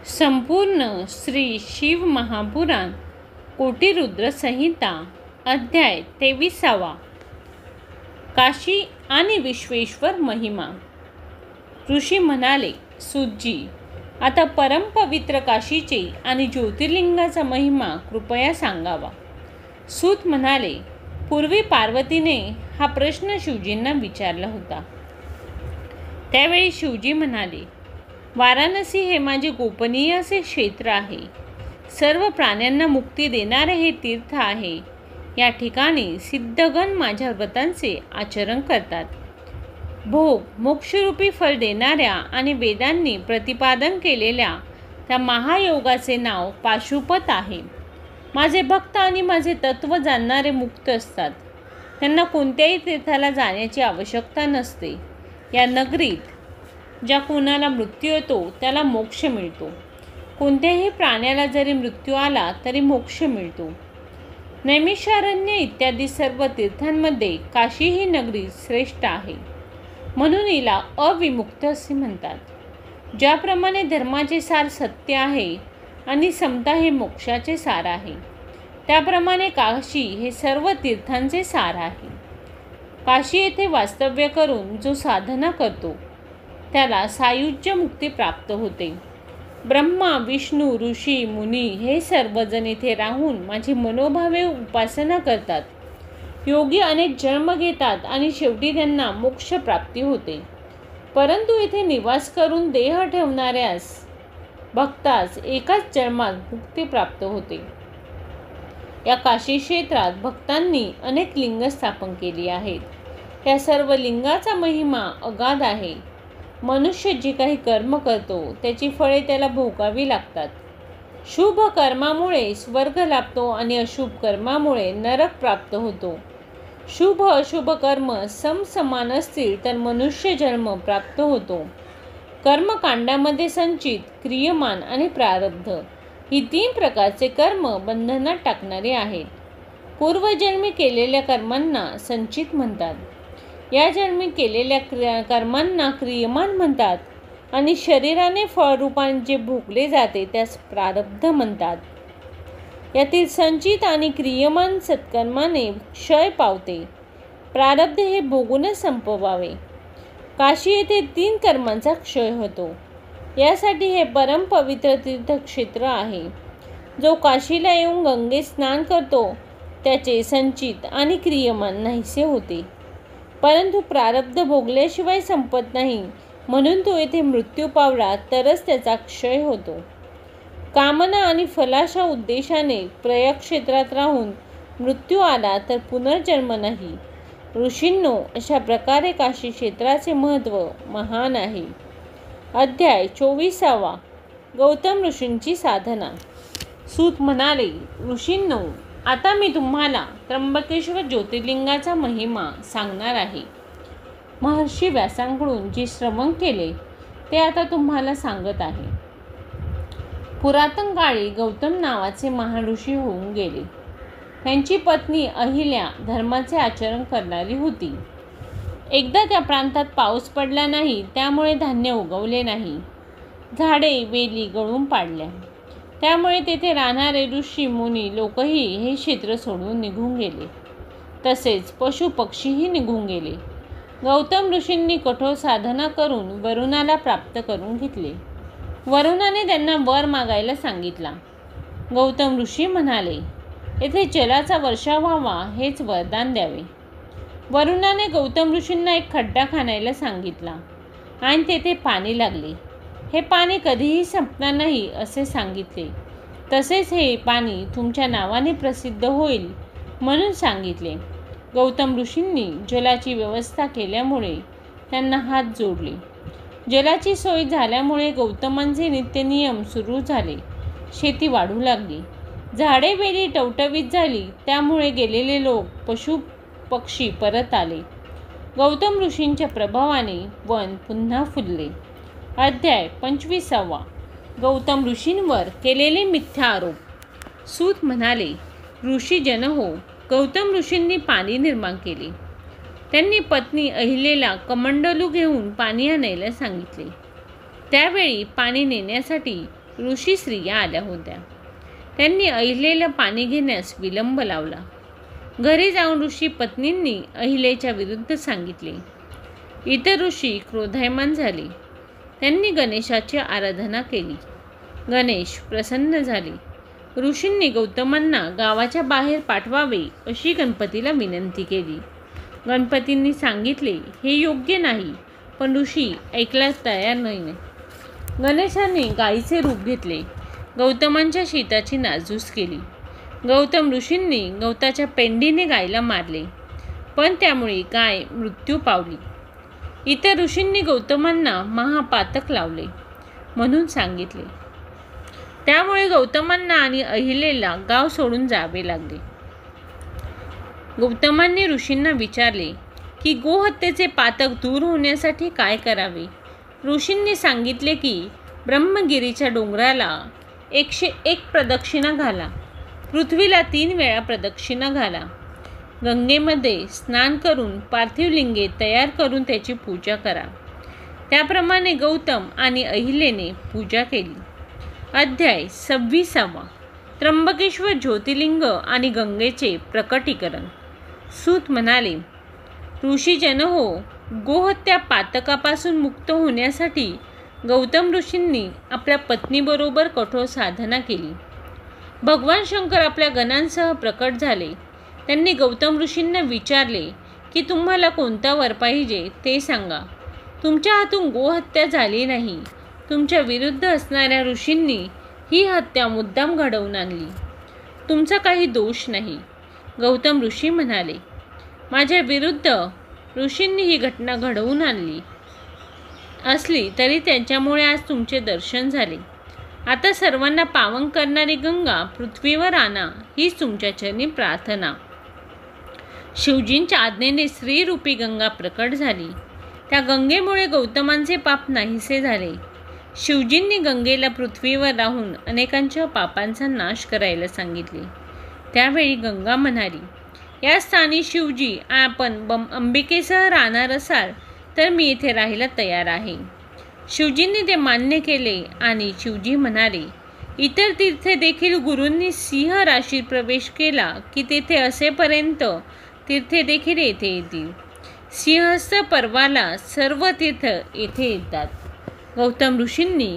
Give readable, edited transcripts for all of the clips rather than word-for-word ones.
संपूर्ण श्री शिव महापुराण कोटिरुद्र संहिता अध्याय 23. काशी आणि विश्वेश्वर महिमा. ऋषी म्हणाले, सूतजी, आता परमपवित्र काशीचे आणि ज्योतिर्लिंगाचा महिमा कृपया सांगावा. सूत म्हणाले, पूर्वी पार्वतीने हा प्रश्न शिवजींना विचारला होता. त्यावेळी शिवजी म्हणाले, वाराणसी हे माझे गोपनीय असे क्षेत्र आहे. सर्व प्राण्यांना मुक्ती देणारे हे तीर्थ आहे. या ठिकाणी सिद्धगण माझ्या व्रतांचे आचरण करतात. भोग मोक्षरूपी फळ देणाऱ्या आणि वेदांनी प्रतिपादन केलेल्या त्या महायोगाचे नाव पाशुपत आहे. माझे भक्त आणि माझे तत्व जाणणारे मुक्त असतात. त्यांना कोणत्याही तीर्थाला जाण्याची आवश्यकता नसते. या नगरीत ज्या कोणाला मृत्यू येतो त्याला मोक्ष मिळतो. कोणत्याही प्राण्याला जरी मृत्यू आला तरी मोक्ष मिळतो. नैमिषारण्य इत्यादी सर्व तीर्थांमध्ये काशी ही नगरी श्रेष्ठ आहे. म्हणून हिला अविमुक्त असे म्हणतात. ज्याप्रमाणे धर्माचे सार सत्य आहे आणि समता हे मोक्षाचे सार आहे, त्याप्रमाणे काशी हे सर्व तीर्थांचे सार आहे. काशी येथे वास्तव्य करून जो साधना करतो त्याला सायुज्य मुक्ती प्राप्त होते. ब्रह्मा, विष्णू, ऋषी, मुनी हे सर्वजण इथे राहून माझी मनोभावे उपासना करतात. योगी अनेक जन्म घेतात आणि शेवटी त्यांना मोक्ष प्राप्ती होते. परंतु इथे निवास करून देह ठेवणाऱ्यास भक्तास एकाच जन्मात मुक्ती प्राप्त होते. या काशी क्षेत्रात भक्तांनी अनेक लिंग स्थापन केली आहेत. या सर्व लिंगाचा महिमा अगाध आहे. मनुष्य जे काही कर्म करतो त्याची फळे त्याला भोगावी लागतात. शुभ कर्मामुळे स्वर्ग लाभतो आणि अशुभ कर्मामुळे नरक प्राप्त होतो. शुभ अशुभ कर्म समसमान असतील तर मनुष्य जन्म प्राप्त होतो. कर्मकांडामध्ये संचित, क्रियमान आणि प्रारब्ध ही 3 प्रकारचे कर्म बंधनात टाकणारे आहेत. पूर्वजन्मी केलेल्या कर्मांना संचित म्हणतात. या जन्मी केलेल्या कर्मांना क्रियमान म्हणतात आणि शरीराने फळरूपाने जे भोगले जाते त्यास प्रारब्ध म्हणतात. यातील संचित आणि क्रियमान सत्कर्माने क्षय पावते. प्रारब्ध हे भोगूनच संपवावे. काशी येथे 3 कर्मांचा क्षय होतो. यासाठी हे परम पवित्र तीर्थक्षेत्र आहे. जो काशीला येऊन गंगेत स्नान करतो त्याचे संचित आणि क्रियमान नाहीसे होते. परंतु प्रारब्ध भोगल्याशिवाय संपत नाही. म्हणून तो येथे मृत्यू पावला तरच त्याचा क्षय होतो. कामना आणि फलाशा उद्देशाने प्रयागक्षेत्रात राहून मृत्यू आला तर पुनर्जन्म नाही. ऋषींनो, अशा प्रकारे काशी क्षेत्राचे महत्त्व महान आहे. अध्याय 24. गौतम ऋषींची साधना. सूत म्हणाले, ऋषींनो, आता मी तुम्हाला त्र्यंबकेश्वर ज्योतिर्लिंगाचा महिमा सांगणार आहे. महर्षी व्यासांकडून जे श्रवण केले ते आता तुम्हाला सांगत आहे. पुरातन काळी गौतम नावाचे महाऋषी होऊन गेले. त्यांची पत्नी अहिल्या धर्माचे आचरण करणारी होती. एकदा त्या प्रांतात पाऊस पडला नाही, त्यामुळे धान्य उगवले नाही. झाडे वेली गळून पाडल्या. त्यामुळे तेथे राहणारे ऋषी मुनी लोकही हे क्षेत्र सोडून निघून गेले. तसेच पशु पक्षीही निघून गेले. गौतम ऋषींनी कठोर साधना करून वरुणाला प्राप्त करून घेतले. वरुणाने त्यांना वर मागायला सांगितला. गौतम ऋषी म्हणाले, येथे जलाचा वर्षाव व्हावा हेच वरदान द्यावे. वरुणाने गौतम ऋषींना एक खड्डा खणायला सांगितला आणि तेथे पाणी लागले. हे पाणी कधीही संपणार नाही असे सांगितले. तसेच हे पाणी तुमच्या नावाने प्रसिद्ध होईल म्हणून सांगितले. गौतम ऋषींनी जलाची व्यवस्था केल्यामुळे त्यांना हात जोडले. जलाची सोय झाल्यामुळे गौतमांचे नित्यनियम सुरू झाले. शेती वाढू लागली. झाडे वेली टवटवीत झाली. त्यामुळे गेलेले लोक पशु पक्षी परत आले. गौतम ऋषींच्या प्रभावाने वन पुन्हा फुलले. अध्याय 25. गौतम ऋषींवर केलेले मिथ्या आरोप. सूत म्हणाले, ऋषीजन हो, गौतम ऋषींनी पाणी निर्माण केले. त्यांनी पत्नी अहिलेला कमंडलू घेऊन पाणी आणायला सांगितले. त्यावेळी पाणी नेण्यासाठी ऋषी स्त्रिया आल्या होत्या. त्यांनी अहिलेला पाणी घेण्यास विलंब लावला. घरी जाऊन ऋषी पत्नींनी अहिलेच्या विरुद्ध सांगितले. इतर ऋषी क्रोधायमान झाले. त्यांनी गणेशाची आराधना केली. गणेश प्रसन्न झाले. ऋषींनी गौतमांना गावाच्या बाहेर पाठवावे अशी गणपतीला विनंती केली. गणपतींनी सांगितले, हे योग्य नाही, पण ऋषी ऐकला तयार नाही. गणेशाने गायीचे रूप घेतले. गौतमांच्या शीताची नासधूस केली. गौतम ऋषींनी गवताच्या पेंडीने गायीला मारले, पण त्यामुळे गाय मृत्यू पावली. इतर ऋषींनी गौतमांना महापातक लावले म्हणून सांगितले. त्यामुळे गौतमांना आणि अहिलेला गाव सोडून जावे लागले. गौतमांनी ऋषींना विचारले की गोहत्येचे पातक दूर होण्यासाठी काय करावे. ऋषींनी सांगितले की ब्रह्मगिरीच्या डोंगराला 101 प्रदक्षिणा घाला. पृथ्वीला 3 वेळा प्रदक्षिणा घाला. गंगेमध्ये स्नान करून पार्थिव लिंगे तयार करून त्याची पूजा करा. त्याप्रमाणे गौतम आणि अहिलेने पूजा केली. अध्याय 26. त्र्यंबकेश्वर ज्योतिर्लिंग आणि गंगेचे प्रकटीकरण. सूत म्हणाले, ऋषीजन हो, गोहत्या पातकापासून मुक्त होण्यासाठी गौतम ऋषींनी आपल्या पत्नीबरोबर कठोर साधना केली. भगवान शंकर आपल्या गणांसह प्रकट झाले. त्यांनी गौतम ऋषींना विचारले की तुम्हाला कोणता वर पाहिजे ते सांगा. तुमच्या हातून गोहत्या झाली नाही. तुमच्या विरुद्ध असणाऱ्या ऋषींनी ही हत्या मुद्दाम घडवून आणली. तुमचा काही दोष नाही. गौतम ऋषी म्हणाले, माझ्या विरुद्ध ऋषींनी ही घटना घडवून आणली असली तरी त्यांच्यामुळे आज तुमचे दर्शन झाले. आता सर्वांना पावन करणारी गंगा पृथ्वीवर आणा, हीच तुमच्या चरणी प्रार्थना. शिवजींच्या आज्ञेने स्त्रीरूपी गंगा प्रकट झाली. त्या गंगेमुळे गौतमांचे पाप नाहीसे झाले. शिवजींनी गंगेला पृथ्वीवर राहून अनेकांच्या पापांचा नाश करायला सांगितले. त्यावेळी गंगा म्हणाली, या स्थानी शिवजी आपण अंबिकेसह राहणार असाल तर मी इथे राहायला तयार आहे. शिवजींनी ते मान्य केले आणि शिवजी म्हणाले, इतर तीर्थे देखील गुरूंनी सिंह राशीत प्रवेश केला की तेथे असेपर्यंत तीर्थे देखील येथे येतील. सिंहस्थ पर्वाला सर्व तीर्थ येथे येतात. गौतम ऋषींनी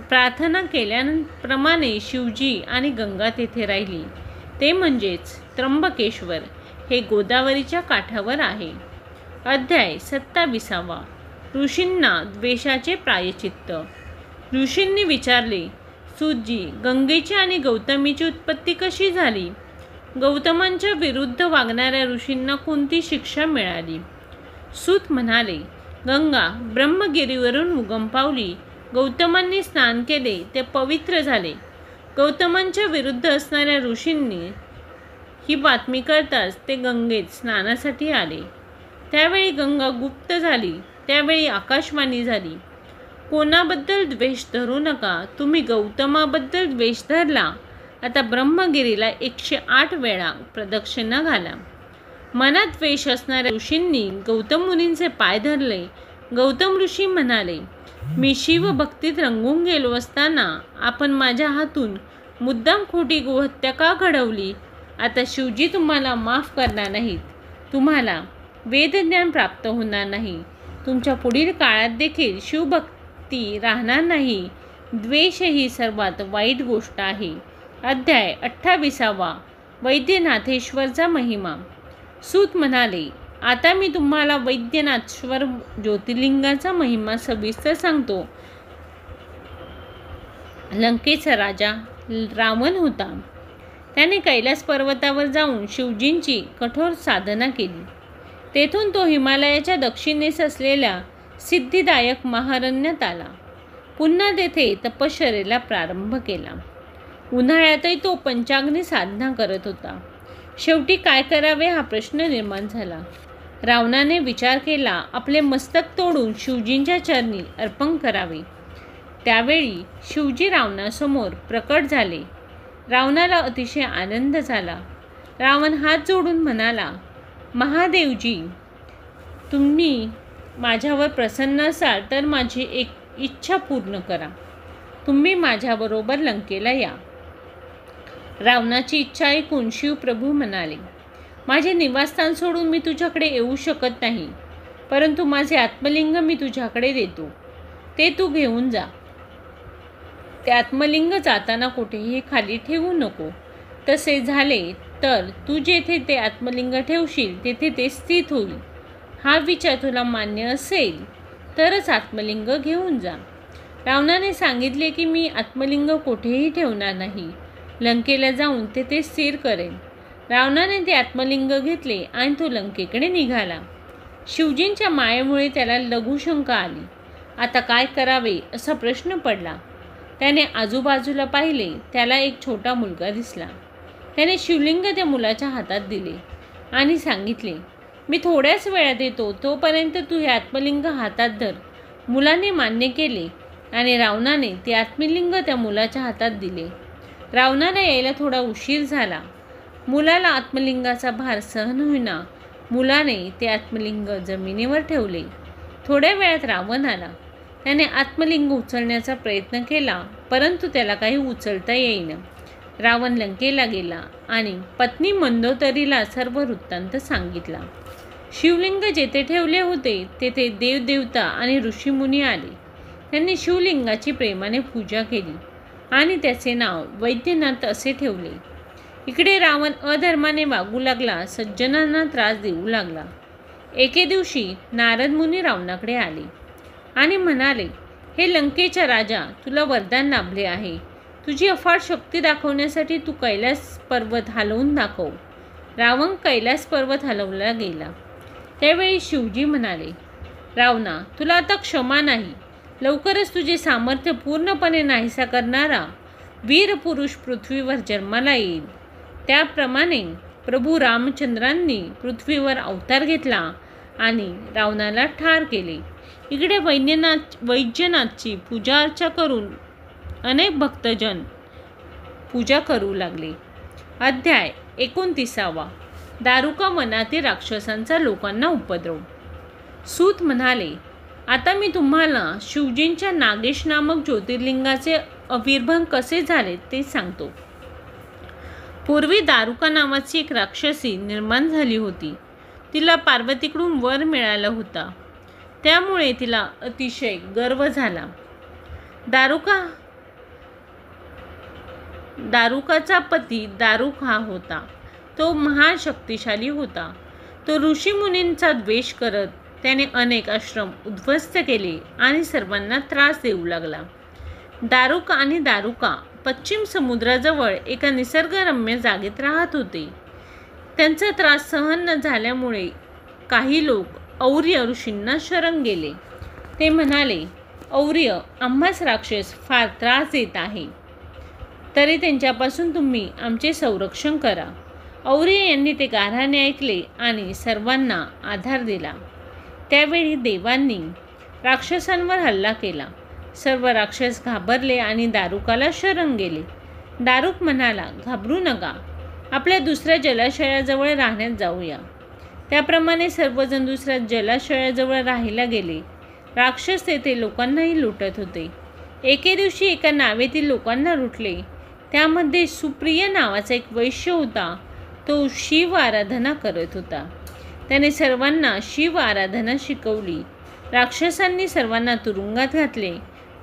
प्रार्थना केल्याप्रमाणे शिवजी आणि गंगा तेथे राहिली. ते म्हणजेच त्र्यंबकेश्वर हे गोदावरीच्या काठावर आहे. अध्याय 27. ऋषींना द्वेषाचे प्रायश्चित्त. ऋषींनी विचारले, सूतजी, गंगेची आणि गौतमीची उत्पत्ती कशी झाली? गौतमांच्या विरुद्ध वागणाऱ्या ऋषींना कोणती शिक्षा मिळाली? सूत म्हणाले, गंगा ब्रह्मगिरीवरून उगम पावली. गौतमांनी स्नान केले, ते पवित्र झाले. गौतमांच्या विरुद्ध असणाऱ्या ऋषींनी ही बातमी कळताच ते गंगेत स्नानासाठी आले. त्यावेळी गंगा गुप्त झाली. त्यावेळी आकाशवाणी झाली, कोणाबद्दल द्वेष धरू नका. तुम्ही गौतमाबद्दल द्वेष धरला. आता ब्रह्मगिरीला 108 वेळा प्रदक्षिणा घाला. मनात द्वेष असणाऱ्या ऋषींनी गौतम मुनींचे पाय धरले. गौतम ऋषी म्हणाले, मी शिवभक्तीत रंगून गेलो असताना आपण माझ्या हातून मुद्दाम खोटी गोहत्या का घडवली? आता शिवजी तुम्हाला माफ करणार नाहीत. तुम्हाला वेदज्ञान प्राप्त होणार नाही. तुमच्या पुढील काळात देखील शिवभक्ती राहणार नाही. द्वेष ही सर्वात वाईट गोष्ट आहे. अध्याय 28. वैद्यनाथेश्वरचा महिमा. सूत म्हणाले, आता मी तुम्हाला वैद्यनाथेश्वर ज्योतिर्लिंगाचा महिमा सविस्तर सांगतो. लंकेचा राजा रावण होता. त्याने कैलास पर्वतावर जाऊन शिवजींची कठोर साधना केली. तेथून तो हिमालयाच्या दक्षिणेस असलेल्या सिद्धिदायक महारण्यात आला. पुन्हा तेथे तपश्चर्येला प्रारंभ केला. उन्हाळ्यातही तो पंचाग्नी साधना करत होता. शेवटी काय करावे हा प्रश्न निर्माण झाला. रावणाने विचार केला, आपले मस्तक तोडून शिवजींच्या चरणी अर्पण करावे. त्यावेळी शिवजी रावणासमोर प्रकट झाले. रावणाला अतिशय आनंद झाला. रावण हात जोडून म्हणाला, महादेवजी, तुम्ही माझ्यावर प्रसन्न असाल तर माझी एक इच्छा पूर्ण करा. तुम्ही माझ्याबरोबर लंकेला या. रावणाची इच्छा ऐकून शिवप्रभू म्हणाले, माझे निवासस्थान सोडून मी तुझ्याकडे येऊ शकत नाही, परंतु माझे आत्मलिंग मी तुझ्याकडे देतो, ते तू घेऊन जा. ते आत्मलिंग जाताना कुठेही खाली ठेवू नको. तसे झाले तर तू जेथे ते आत्मलिंग ठेवशील तेथे ते स्थित होईल. हा विचार तुला मान्य असेल तरच आत्मलिंग घेऊन जा. रावणाने सांगितले की मी आत्मलिंग कुठेही ठेवणार नाही, लंकेला जाऊन ते स्थिर करेन. रावणाने ते आत्मलिंग घेतले आणि तो लंकेकडे निघाला. शिवजींच्या मायेमुळे त्याला लघुशंका आली. आता काय करावे असा प्रश्न पडला. त्याने आजूबाजूला पाहिले. त्याला एक छोटा मुलगा दिसला. त्याने शिवलिंग त्या मुलाच्या हातात दिले आणि सांगितले, मी थोड्याच वेळात येतो, तोपर्यंत तू हे आत्मलिंग हातात धर. मुलाने मान्य केले आणि रावणाने ते आत्मलिंग त्या मुलाच्या हातात दिले. रावणाला यायला थोडा उशीर झाला. मुलाला आत्मलिंगाचा भार सहन होईना. मुलाने ते आत्मलिंग जमिनीवर ठेवले. थोड्या वेळात रावण आला. त्याने आत्मलिंग उचलण्याचा प्रयत्न केला, परंतु त्याला काही उचलता येईना. रावण लंकेला गेला आणि पत्नी मंदोदरीला सर्व वृत्तांत सांगितला. शिवलिंग जेथे ठेवले होते तेथे देवदेवता आणि ऋषीमुनी आले. त्यांनी शिवलिंगाची प्रेमाने पूजा केली आणि त्याचे नाव वैद्यनाथ असे ठेवले. इकडे रावण अधर्माने वागू लागला, सज्जनांना त्रास देऊ लागला. एके दिवशी नारद मुनी रावणाकडे आले आणि म्हणाले, हे लंकेच्या राजा, तुला वरदान लाभले आहे. तुझी अफाट शक्ती दाखवण्यासाठी तू कैलास पर्वत हलवून दाखव. रावण कैलास पर्वत हलवला गेला. त्यावेळी शिवजी म्हणाले, रावणा, तुला आता क्षमा नाही. लवकरच तुझे सामर्थ्य पूर्णपणे नाहीसा करणारा वीर पुरुष पृथ्वीवर जन्माला येईल. त्याप्रमाणे प्रभू रामचंद्रांनी पृथ्वीवर अवतार घेतला आणि रावणाला ठार केले. इकडे वैद्यनाथची पूजा अर्चा करून अनेक भक्तजन पूजा करू लागले. अध्याय 29. दारुका वनातील राक्षसांचा लोकांना उपद्रव. सूत म्हणाले, आता मी तुम्हाला शिवजींच्या नागेश नामक ज्योतिर्लिंगाचे आविर्भाव कसे झाले ते सांगतो. पूर्वी दारुका नावाची एक राक्षसी निर्माण झाली होती. तिला पार्वतीकडून वर मिळाला होता, त्यामुळे तिला अतिशय गर्व झाला. दारुकाचा पती दारुक हा होता. तो महान शक्तिशाली होता. तो ऋषीमुनींचा द्वेष करत त्याने अनेक आश्रम उद्ध्वस्त केले आणि सर्वांना त्रास देऊ लागला. दारुक आणि दारुका पश्चिम समुद्राजवळ एका निसर्गरम्य जागेत राहत होते. त्यांचा त्रास सहन न झाल्यामुळे काही लोक और्य ऋषींना शरण गेले. ते म्हणाले, और्य, आम्हास राक्षस फार त्रास देत आहे, तरी त्यांच्यापासून तुम्ही आमचे संरक्षण करा. और्य यांनी ते गाढवाने ऐकले आणि सर्वांना आधार दिला. त्यावेळी देवांनी राक्षसांवर हल्ला केला. सर्व राक्षस घाबरले आणि दारुकाला शरण गेले. दारुक म्हणाला, घाबरू नका, आपल्या दुसऱ्या जलाशयाजवळ राहण्यात जाऊया. त्याप्रमाणे सर्वजण दुसऱ्या जलाशयाजवळ राहायला गेले. राक्षस तेथे लोकांनाही लुटत होते. एके दिवशी एका नावेतील लोकांना लुटले. त्यामध्ये सुप्रिय नावाचा एक वैश्य होता. तो शिव आराधना करत होता. त्याने सर्वांना शिव आराधना शिकवली. राक्षसांनी सर्वांना तुरुंगात घातले.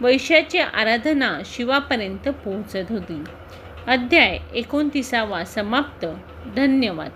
वैश्याची आराधना शिवापर्यंत पोहोचत होती. अध्याय 29 समाप्त. धन्यवाद.